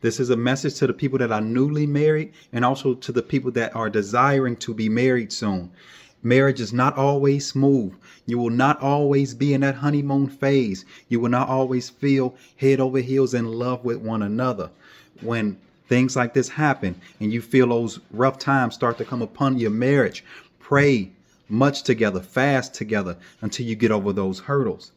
This is a message to the people that are newly married and also to the people that are desiring to be married soon. Marriage is not always smooth. You will not always be in that honeymoon phase. You will not always feel head over heels in love with one another. When things like this happen and you feel those rough times start to come upon your marriage, pray much together, fast together until you get over those hurdles.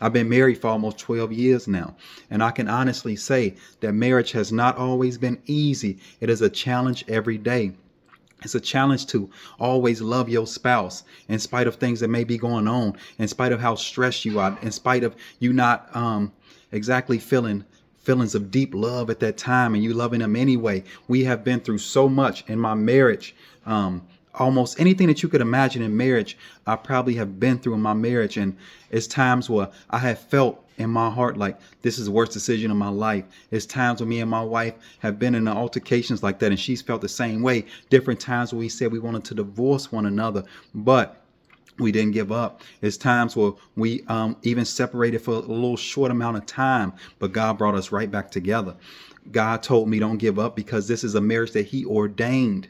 I've been married for almost 12 years now, and I can honestly say that marriage has not always been easy. It is a challenge every day. It's a challenge to always love your spouse in spite of things that may be going on, in spite of how stressed you are, in spite of you not exactly feeling feelings of deep love at that time and you loving them anyway. We have been through so much in my marriage. Almost anything that you could imagine in marriage, I probably have been through in my marriage. And it's times where I have felt in my heart like this is the worst decision of my life. It's times when me and my wife have been in altercations like that, and she's felt the same way. Different times where we said we wanted to divorce one another, but we didn't give up. It's times where we even separated for a little short amount of time, but God brought us right back together. God told me don't give up because this is a marriage that He ordained.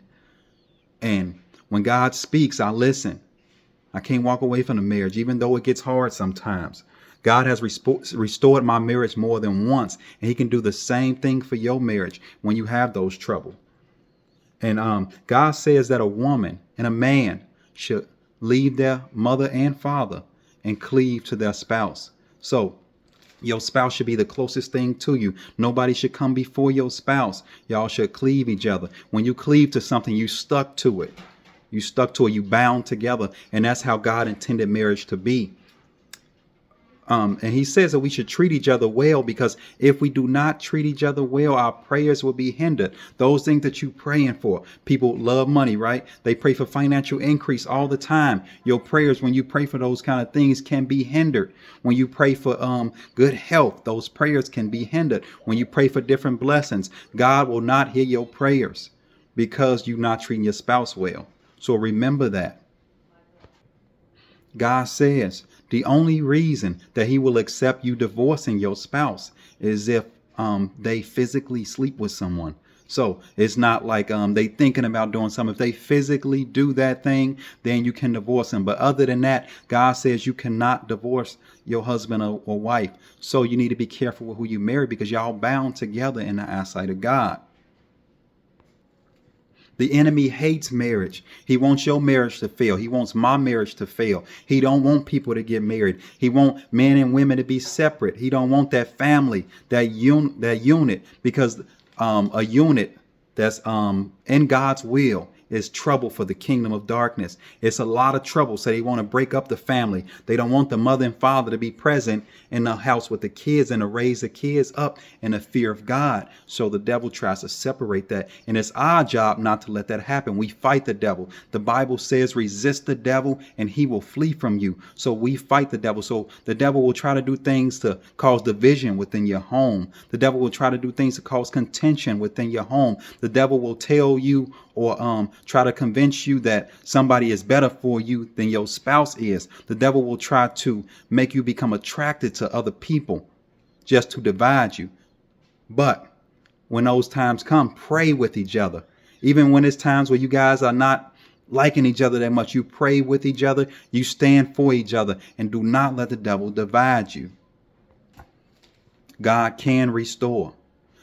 And when God speaks, I listen. I can't walk away from the marriage, even though it gets hard sometimes. God has restored my marriage more than once, and He can do the same thing for your marriage when you have those trouble. And God says that a woman and a man should leave their mother and father and cleave to their spouse. So your spouse should be the closest thing to you. Nobody should come before your spouse. Y'all should cleave each other. When you cleave to something, you stuck to it. You stuck to it. You bound together. And that's how God intended marriage to be. And He says that we should treat each other well, because if we do not treat each other well, our prayers will be hindered. Those things that you're praying for. People love money, right? They pray for financial increase all the time. Your prayers, when you pray for those kind of things, can be hindered. When you pray for good health, those prayers can be hindered. When you pray for different blessings, God will not hear your prayers because you're not treating your spouse well. So remember that. God says the only reason that He will accept you divorcing your spouse is if they physically sleep with someone. So it's not like they thinking about doing something. If they physically do that thing, then you can divorce them. But other than that, God says you cannot divorce your husband or wife. So you need to be careful with who you marry, because y'all bound together in the eyesight of God. The enemy hates marriage. He wants your marriage to fail. He wants my marriage to fail. He don't want people to get married. He wants men and women to be separate. He don't want that family, that unit, because a unit that's in God's will is trouble for the kingdom of darkness. It's a lot of trouble. So they want to break up the family. They don't want the mother and father to be present in the house with the kids and to raise the kids up in the fear of God. So the devil tries to separate that. And it's our job not to let that happen. We fight the devil. The Bible says resist the devil and he will flee from you. So we fight the devil. So the devil will try to do things to cause division within your home. The devil will try to do things to cause contention within your home. The devil will tell you or try to convince you that somebody is better for you than your spouse is. The devil will try to make you become attracted to other people just to divide you. But when those times come, pray with each other. Even when it's times where you guys are not liking each other that much, you pray with each other, you stand for each other, and do not let the devil divide you. God can restore.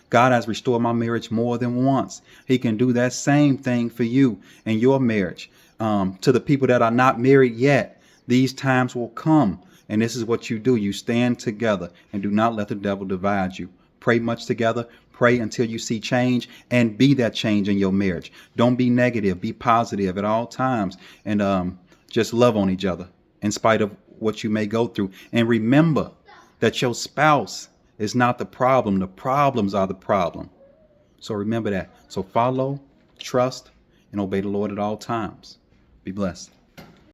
God has restored my marriage more than once. He can do that same thing for you and your marriage. To the people that are not married yet, these times will come. And this is what you do. You stand together and do not let the devil divide you. Pray much together. Pray until you see change, and be that change in your marriage. Don't be negative. Be positive at all times. And just love on each other in spite of what you may go through. And remember that your spouse is not the problem. The problems are the problem. So remember that. So follow, trust, and obey the Lord at all times. Be blessed.